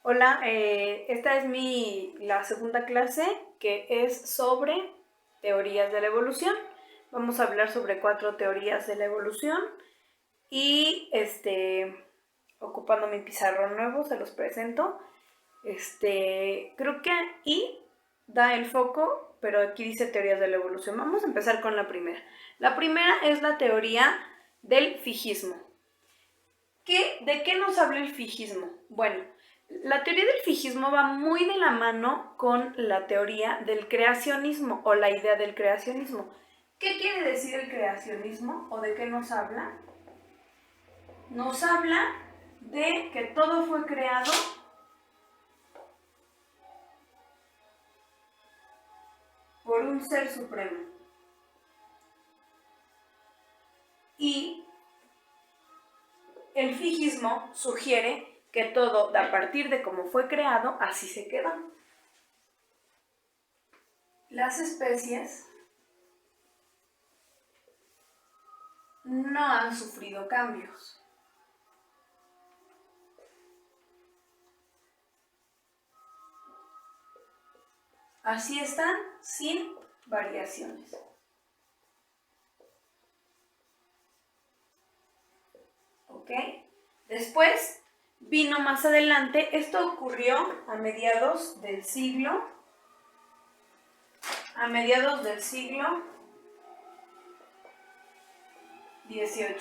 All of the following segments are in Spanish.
Hola, esta es la segunda clase que es sobre teorías de la evolución. Vamos a hablar sobre 4 teorías de la evolución y ocupando mi pizarrón nuevo se los presento. Creo que ahí da el foco, pero aquí dice teorías de la evolución. Vamos a empezar con la primera. La primera es la teoría del fijismo. ¿De qué nos habla el fijismo? Bueno, la teoría del fijismo va muy de la mano con la teoría del creacionismo o la idea del creacionismo. ¿Qué quiere decir el creacionismo o de qué nos habla? Nos habla de que todo fue creado por un ser supremo. Y el fijismo sugiere que todo, a partir de cómo fue creado, así se quedó. Las especies no han sufrido cambios. Así están, sin variaciones. ¿Ok? Después vino más adelante, esto ocurrió a mediados del siglo XVIII.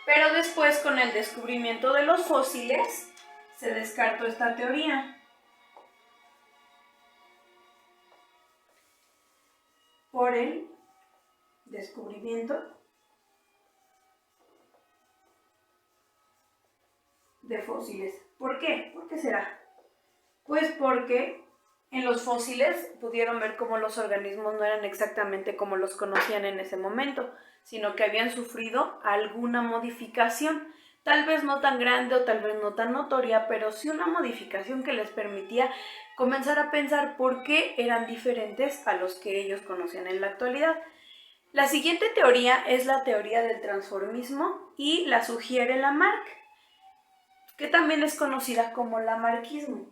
Pero después, con el descubrimiento de los fósiles, se descartó esta teoría. Por el descubrimiento de fósiles. ¿Por qué? ¿Por qué será? Pues porque en los fósiles pudieron ver cómo los organismos no eran exactamente como los conocían en ese momento, sino que habían sufrido alguna modificación, tal vez no tan grande o tal vez no tan notoria, pero sí una modificación que les permitía comenzar a pensar por qué eran diferentes a los que ellos conocían en la actualidad. La siguiente teoría es la teoría del transformismo y la sugiere Lamarck, que también es conocida como lamarquismo,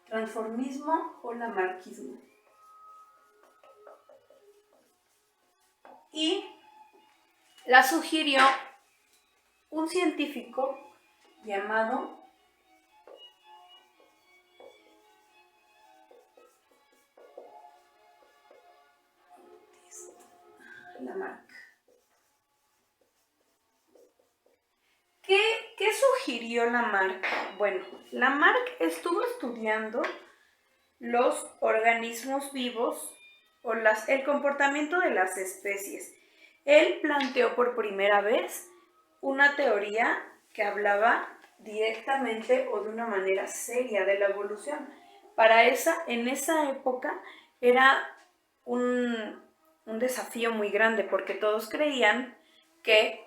transformismo o lamarquismo. Y la sugirió un científico llamado Lamarck. ¿Qué sugirió Lamarck? Bueno, Lamarck estuvo estudiando los organismos vivos o el comportamiento de las especies. Él planteó por primera vez una teoría que hablaba directamente o de una manera seria de la evolución. En esa época era un desafío muy grande porque todos creían que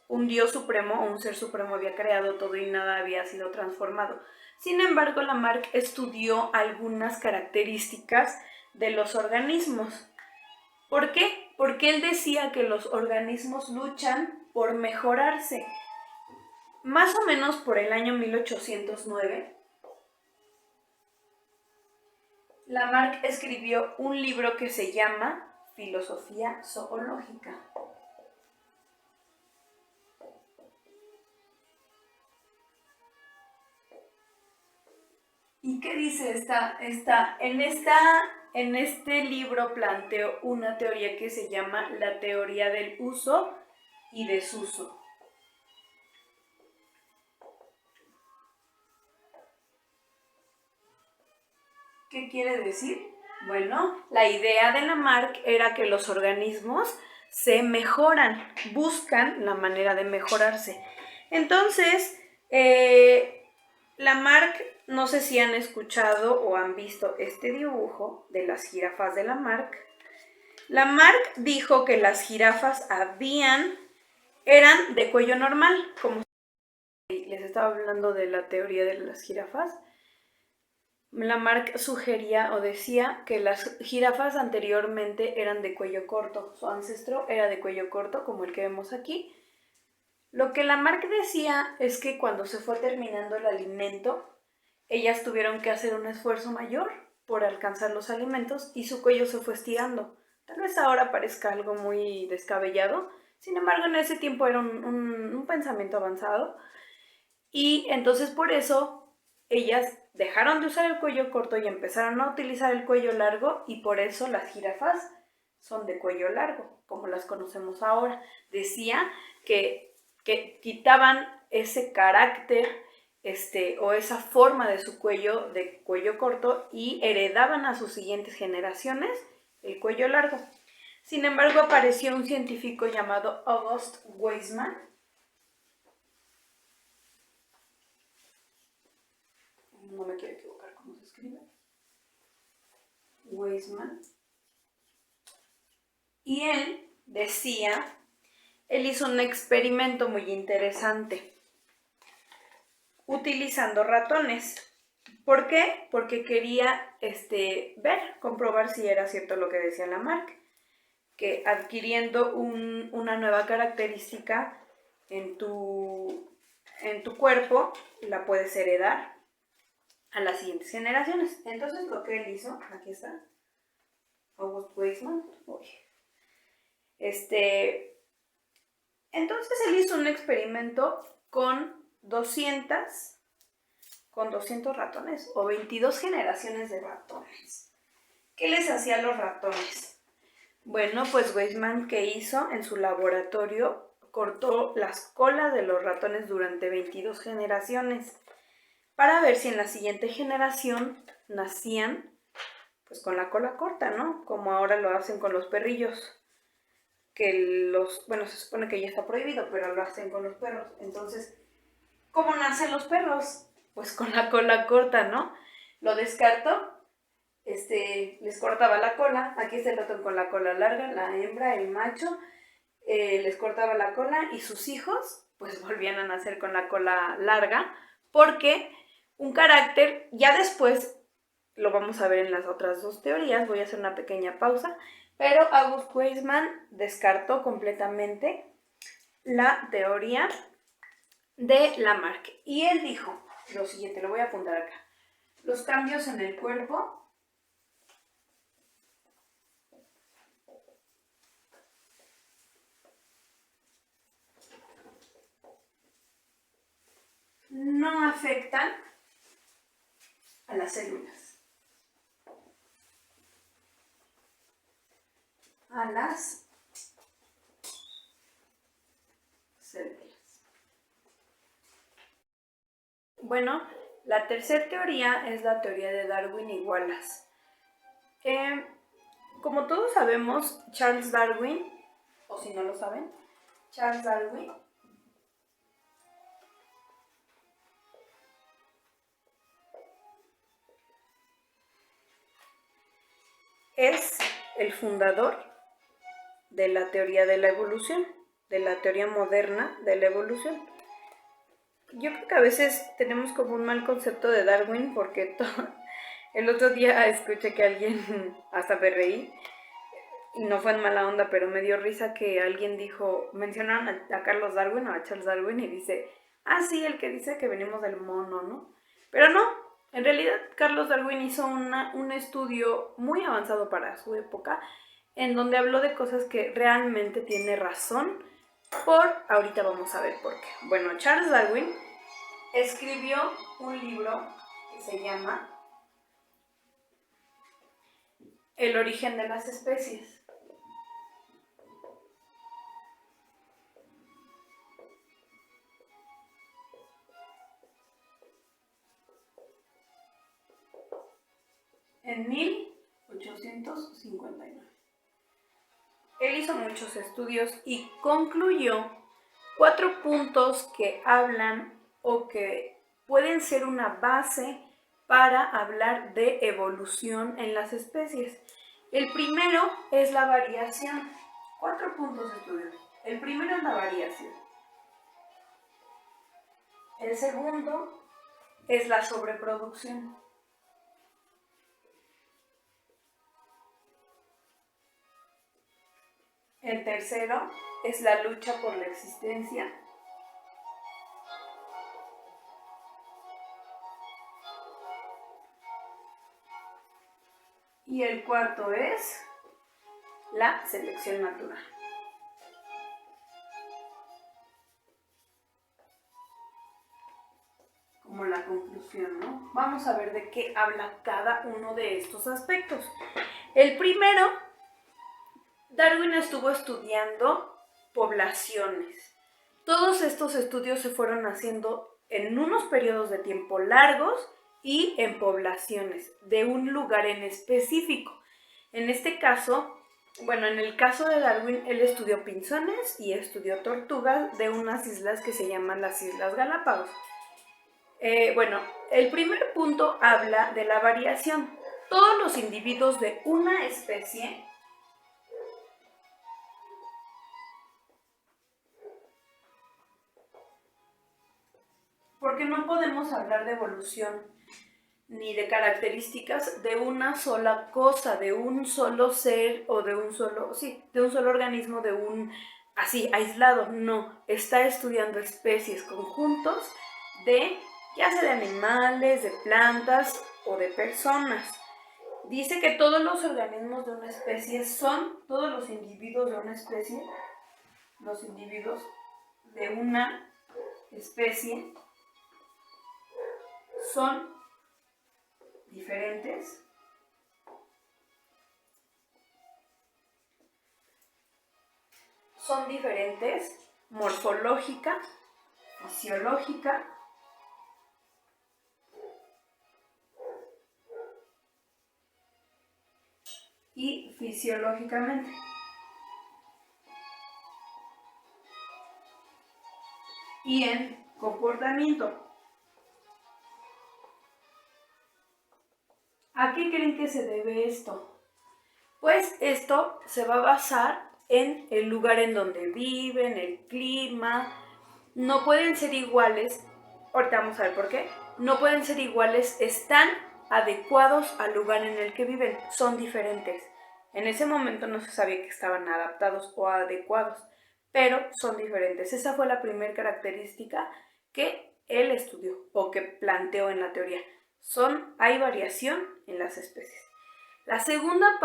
un Dios supremo o un ser supremo había creado todo y nada había sido transformado. Sin embargo, Lamarck estudió algunas características de los organismos. ¿Por qué? Porque él decía que los organismos luchan por mejorarse. Más o menos por el año 1809, Lamarck escribió un libro que se llama Filosofía Zoológica. ¿Y qué dice en este libro planteó una teoría que se llama la teoría del uso y desuso? ¿Qué quiere decir? Bueno, la idea de Lamarck era que los organismos se mejoran, buscan la manera de mejorarse. Entonces, Lamarck, no sé si han escuchado o han visto este dibujo de las jirafas de Lamarck. Lamarck dijo que las jirafas eran de cuello normal, como les estaba hablando de la teoría de las jirafas. Lamarck sugería o decía que las jirafas anteriormente eran de cuello corto, su ancestro era de cuello corto, como el que vemos aquí, Lo que Lamarck decía es que cuando se fue terminando el alimento, ellas tuvieron que hacer un esfuerzo mayor por alcanzar los alimentos y su cuello se fue estirando. Tal vez ahora parezca algo muy descabellado, sin embargo en ese tiempo era un pensamiento avanzado y entonces por eso ellas dejaron de usar el cuello corto y empezaron a utilizar el cuello largo y por eso las jirafas son de cuello largo, como las conocemos ahora. Decía que quitaban ese carácter o esa forma de su cuello, de cuello corto, y heredaban a sus siguientes generaciones el cuello largo. Sin embargo, apareció un científico llamado August Weismann, no me quiero equivocar cómo se escribe, Weismann, y él hizo un experimento muy interesante utilizando ratones. ¿Por qué? Porque quería comprobar si era cierto lo que decía Lamarck, que adquiriendo una nueva característica en tu cuerpo, la puedes heredar a las siguientes generaciones. Entonces lo que él hizo, aquí está, August Weismann, entonces él hizo un experimento con 200 ratones o 22 generaciones de ratones. ¿Qué les hacía a los ratones? Bueno, pues Weismann, ¿qué hizo? En su laboratorio cortó las colas de los ratones durante 22 generaciones para ver si en la siguiente generación nacían pues con la cola corta, ¿no? Como ahora lo hacen con los perrillos. Se supone que ya está prohibido, pero lo hacen con los perros. Entonces, ¿cómo nacen los perros? Pues con la cola corta, ¿no? Lo descartó, les cortaba la cola. Aquí está el ratón con la cola larga, la hembra, el macho, les cortaba la cola y sus hijos, pues volvían a nacer con la cola larga, porque un carácter, ya después lo vamos a ver en las otras dos teorías, voy a hacer una pequeña pausa, pero August Weismann descartó completamente la teoría de Lamarck. Y él dijo lo siguiente, lo voy a apuntar acá. Los cambios en el cuerpo no afectan a las células. A las células. Bueno, la tercera teoría es la teoría de Darwin y Wallace. Como todos sabemos, Charles Darwin, o si no lo saben, Charles Darwin es el fundador de la teoría de la evolución, de la teoría moderna de la evolución. Yo creo que a veces tenemos como un mal concepto de Darwin porque el otro día escuché que alguien, hasta me reí, y no fue en mala onda, pero me dio risa que alguien mencionaron a Carlos Darwin o a Charles Darwin y dice, sí, el que dice que venimos del mono, ¿no? Pero no, en realidad Carlos Darwin hizo un estudio muy avanzado para su época, en donde habló de cosas que realmente tiene razón, ahorita vamos a ver por qué. Bueno, Charles Darwin escribió un libro que se llama El origen de las especies. En 1859. Él hizo muchos estudios y concluyó 4 puntos que hablan o que pueden ser una base para hablar de evolución en las especies. El primero es la variación. 4 puntos de estudio. El primero es la variación. El segundo es la sobreproducción. El tercero es la lucha por la existencia. Y el cuarto es la selección natural. Como la conclusión, ¿no? Vamos a ver de qué habla cada uno de estos aspectos. El primero, Darwin estuvo estudiando poblaciones. Todos estos estudios se fueron haciendo en unos periodos de tiempo largos y en poblaciones de un lugar en específico. En este caso, bueno, en el caso de Darwin, él estudió pinzones y estudió tortugas de unas islas que se llaman las Islas Galápagos. Bueno, el primer punto habla de la variación. Todos los individuos de una especie porque no podemos hablar de evolución ni de características de una sola cosa, de un solo ser o de un solo organismo, de un así aislado. No, está estudiando especies, conjuntos de ya sea de animales, de plantas o de personas. Dice que todos los organismos de una especie son, todos los individuos de una especie, los individuos de una especie son diferentes morfológica, fisiológica y fisiológicamente. Y en comportamiento. ¿A qué creen que se debe esto? Pues esto se va a basar en el lugar en donde viven, el clima. No pueden ser iguales, ahorita vamos a ver por qué. No pueden ser iguales, están adecuados al lugar en el que viven, son diferentes. En ese momento no se sabía que estaban adaptados o adecuados, pero son diferentes. Esa fue la primera característica que él estudió o que planteó en la teoría. Hay variación en las especies. La segunda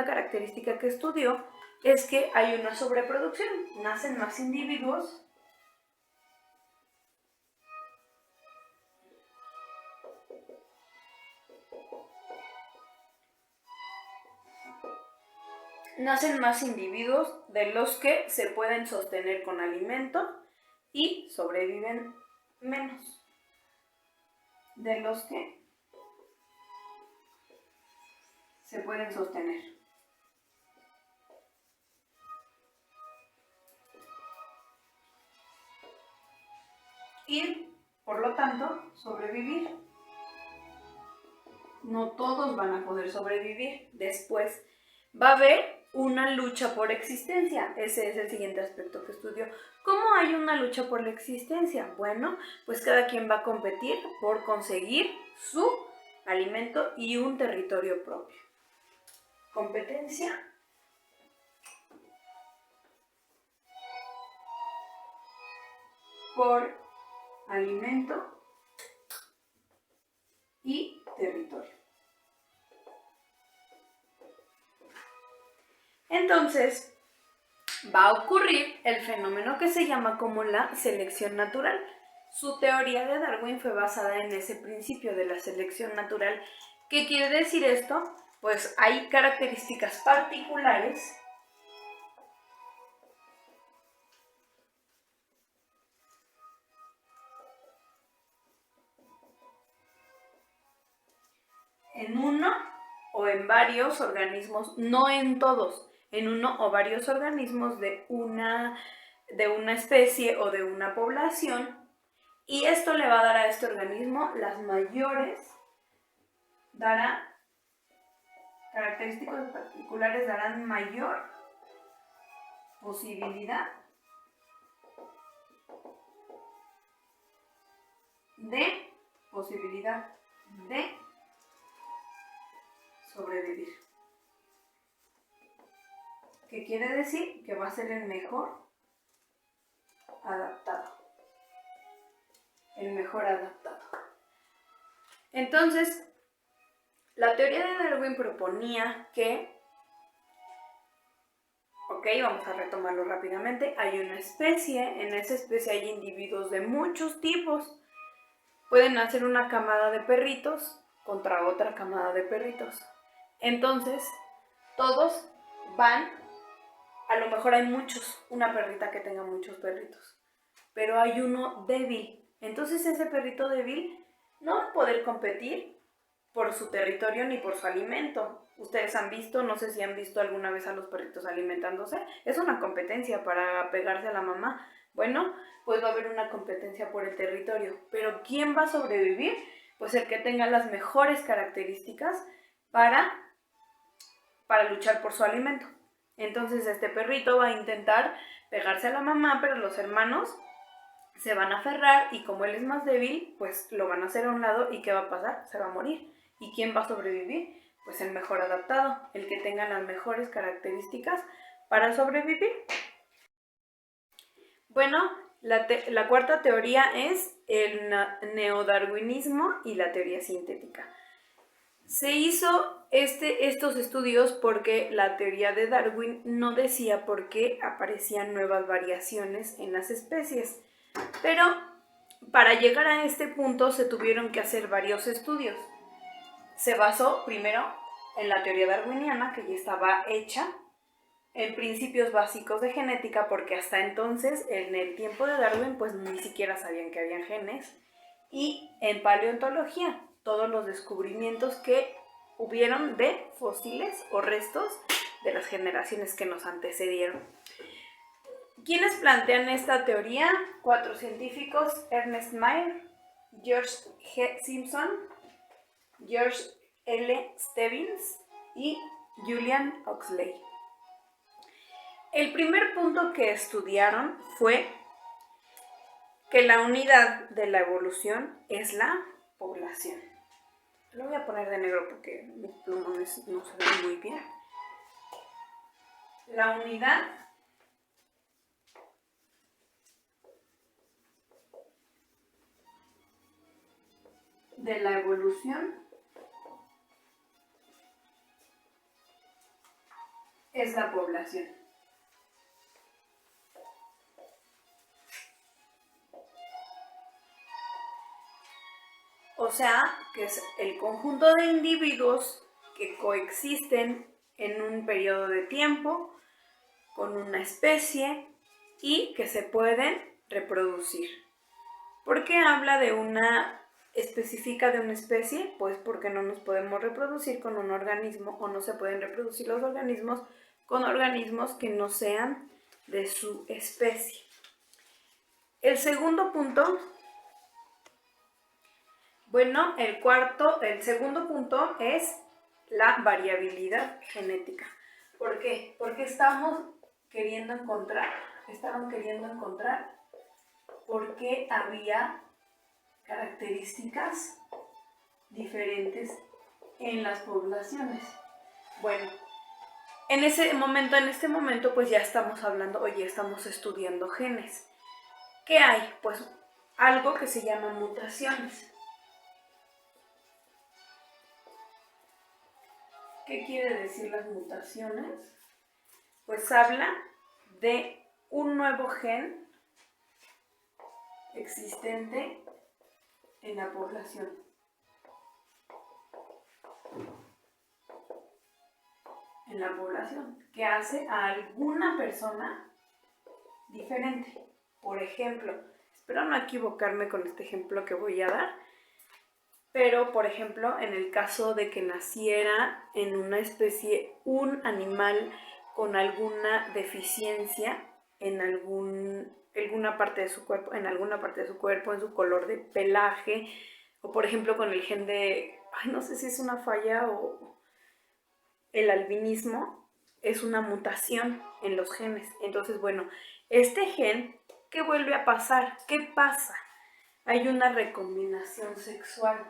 característica que estudió es que hay una sobreproducción. Nacen más individuos de los que se pueden sostener con alimento y sobreviven menos de los que se pueden sostener. Y, por lo tanto, sobrevivir. No todos van a poder sobrevivir. Después va a haber una lucha por existencia. Ese es el siguiente aspecto que estudió. ¿Cómo hay una lucha por la existencia? Bueno, pues cada quien va a competir por conseguir su alimento y un territorio propio. Competencia por alimento y territorio. Entonces, va a ocurrir el fenómeno que se llama como la selección natural. Su teoría de Darwin fue basada en ese principio de la selección natural. ¿Qué quiere decir esto? Pues hay características particulares en uno o en varios organismos, no en todos, en uno o varios organismos de una especie o de una población, y esto le va a dar a este organismo características particulares darán mayor posibilidad de sobrevivir. ¿Qué quiere decir? Que va a ser el mejor adaptado. Entonces, La teoría de Darwin proponía que, vamos a retomarlo rápidamente, hay una especie, en esa especie hay individuos de muchos tipos. Pueden hacer una camada de perritos contra otra camada de perritos. Entonces, todos van, a lo mejor hay muchos, una perrita que tenga muchos perritos, pero hay uno débil. Entonces ese perrito débil no va a poder competir por su territorio ni por su alimento. Ustedes han visto, no sé si han visto alguna vez a los perritos alimentándose, es una competencia para pegarse a la mamá. Bueno, pues va a haber una competencia por el territorio, pero ¿quién va a sobrevivir? Pues el que tenga las mejores características para luchar por su alimento. Entonces este perrito va a intentar pegarse a la mamá, pero los hermanos se van a aferrar y como él es más débil, pues lo van a hacer a un lado y ¿qué va a pasar? Se va a morir. ¿Y quién va a sobrevivir? Pues el mejor adaptado, el que tenga las mejores características para sobrevivir. Bueno, la cuarta teoría es el neodarwinismo y la teoría sintética. Se hizo estos estudios porque la teoría de Darwin no decía por qué aparecían nuevas variaciones en las especies, pero para llegar a este punto se tuvieron que hacer varios estudios. Se basó primero en la teoría darwiniana, que ya estaba hecha, en principios básicos de genética, porque hasta entonces, en el tiempo de Darwin, pues ni siquiera sabían que habían genes, y en paleontología, todos los descubrimientos que hubieron de fósiles o restos de las generaciones que nos antecedieron. ¿Quiénes plantean esta teoría? 4 científicos: Ernest Mayr, George G. Simpson, George L. Stebbins y Julian Huxley. El primer punto que estudiaron fue que la unidad de la evolución es la población. Lo voy a poner de negro porque mis plumones no se ven muy bien. La unidad de la evolución es la población. O sea, que es el conjunto de individuos que coexisten en un periodo de tiempo con una especie y que se pueden reproducir. ¿Por qué habla de una específica de una especie? Pues porque no nos podemos reproducir con un organismo o no se pueden reproducir los organismos con organismos que no sean de su especie. El segundo punto, el segundo punto es la variabilidad genética. ¿Por qué? Porque estaban queriendo encontrar por qué había características diferentes en las poblaciones. Bueno, en este momento, pues ya estamos hablando, o ya estamos estudiando genes. ¿Qué hay? Pues algo que se llama mutaciones. ¿Qué quiere decir las mutaciones? Pues habla de un nuevo gen existente en la población. Que hace a alguna persona diferente. Por ejemplo, espero no equivocarme con este ejemplo que voy a dar, pero por ejemplo, en el caso de que naciera en una especie un animal con alguna deficiencia en alguna parte de su cuerpo, en su color de pelaje, o por ejemplo con el gen de, no sé si es una falla o el albinismo, es una mutación en los genes. Entonces, bueno, este gen, ¿qué vuelve a pasar? ¿Qué pasa? Hay una recombinación sexual.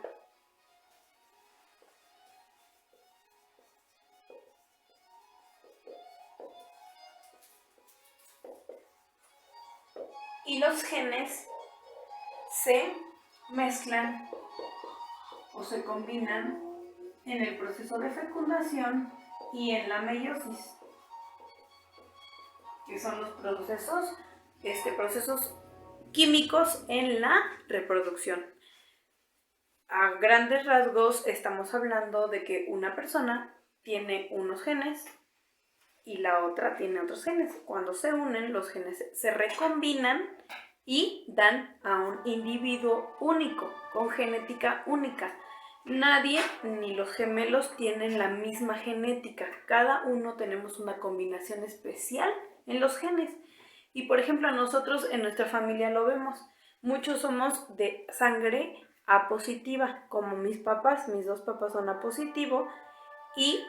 Y los genes se mezclan o se combinan en el proceso de fecundación y en la meiosis, que son los procesos químicos en la reproducción. A grandes rasgos estamos hablando de que una persona tiene unos genes y la otra tiene otros genes. Cuando se unen, los genes se recombinan y dan a un individuo único, con genética única. Nadie ni los gemelos tienen la misma genética. Cada uno tenemos una combinación especial en los genes. Y por ejemplo, nosotros en nuestra familia lo vemos. Muchos somos de sangre A positiva, como mis papás. Mis dos papás son A positivo y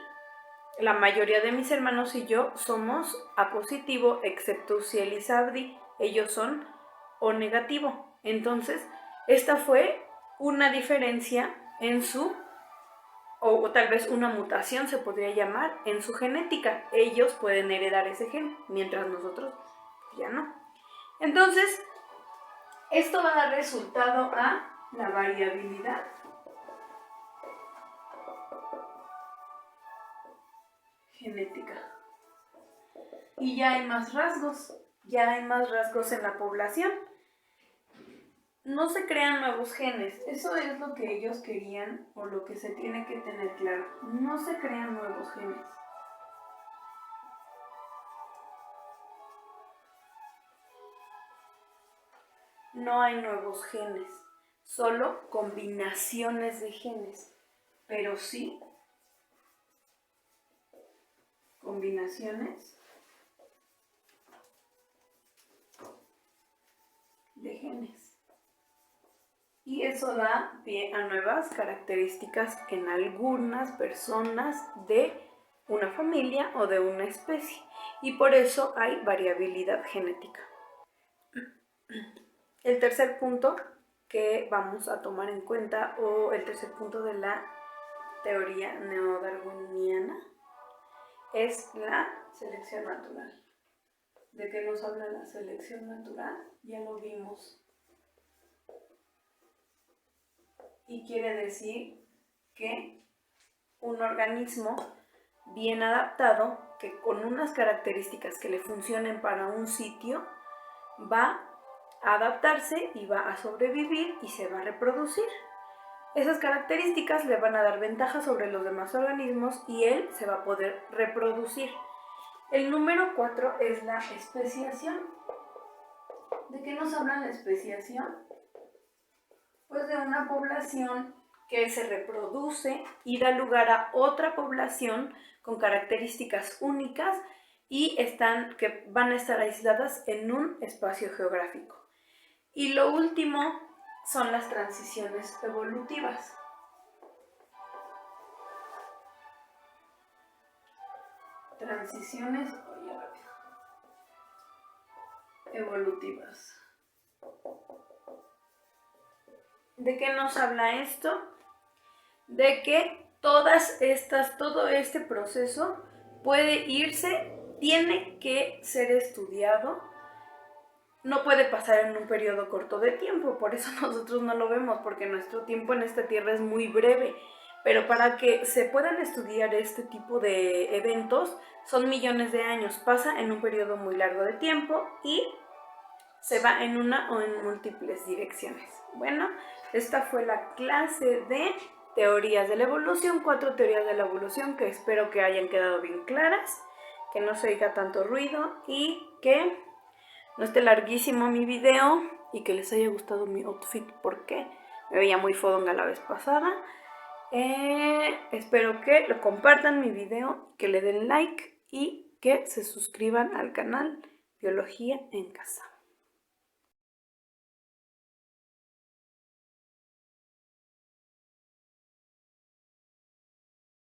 la mayoría de mis hermanos y yo somos A positivo, excepto Uciel y Sabdi. Ellos son O negativo. Entonces, esta fue una diferencia en su, o tal vez una mutación se podría llamar, en su genética. Ellos pueden heredar ese gen, mientras nosotros ya no. Entonces, esto va a dar resultado a la variabilidad genética. Y ya hay más rasgos en la población. No se crean nuevos genes, eso es lo que ellos querían o lo que se tiene que tener claro. No se crean nuevos genes. No hay nuevos genes, solo combinaciones de genes, pero sí combinaciones de genes. Y eso da pie a nuevas características en algunas personas de una familia o de una especie. Y por eso hay variabilidad genética. El tercer punto que vamos a tomar en cuenta, o el tercer punto de la teoría neodarwiniana, es la selección natural. ¿De qué nos habla la selección natural? Ya lo vimos. Y quiere decir que un organismo bien adaptado, que con unas características que le funcionen para un sitio, va a adaptarse y va a sobrevivir y se va a reproducir. Esas características le van a dar ventaja sobre los demás organismos y él se va a poder reproducir. El número 4 es la especiación. ¿De qué nos habla la especiación? Pues de una población que se reproduce y da lugar a otra población con características únicas y que van a estar aisladas en un espacio geográfico. Y lo último son las transiciones evolutivas. Transiciones evolutivas. ¿De qué nos habla esto? De que todo este proceso puede irse, tiene que ser estudiado, no puede pasar en un periodo corto de tiempo, por eso nosotros no lo vemos, porque nuestro tiempo en esta tierra es muy breve, pero para que se puedan estudiar este tipo de eventos son millones de años, pasa en un periodo muy largo de tiempo y se va en una o en múltiples direcciones. Bueno, esta fue la clase de teorías de la evolución, 4 teorías de la evolución que espero que hayan quedado bien claras, que no se oiga tanto ruido y que no esté larguísimo mi video y que les haya gustado mi outfit porque me veía muy fodonga la vez pasada. Espero que lo compartan mi video, que le den like y que se suscriban al canal Biología en Casa.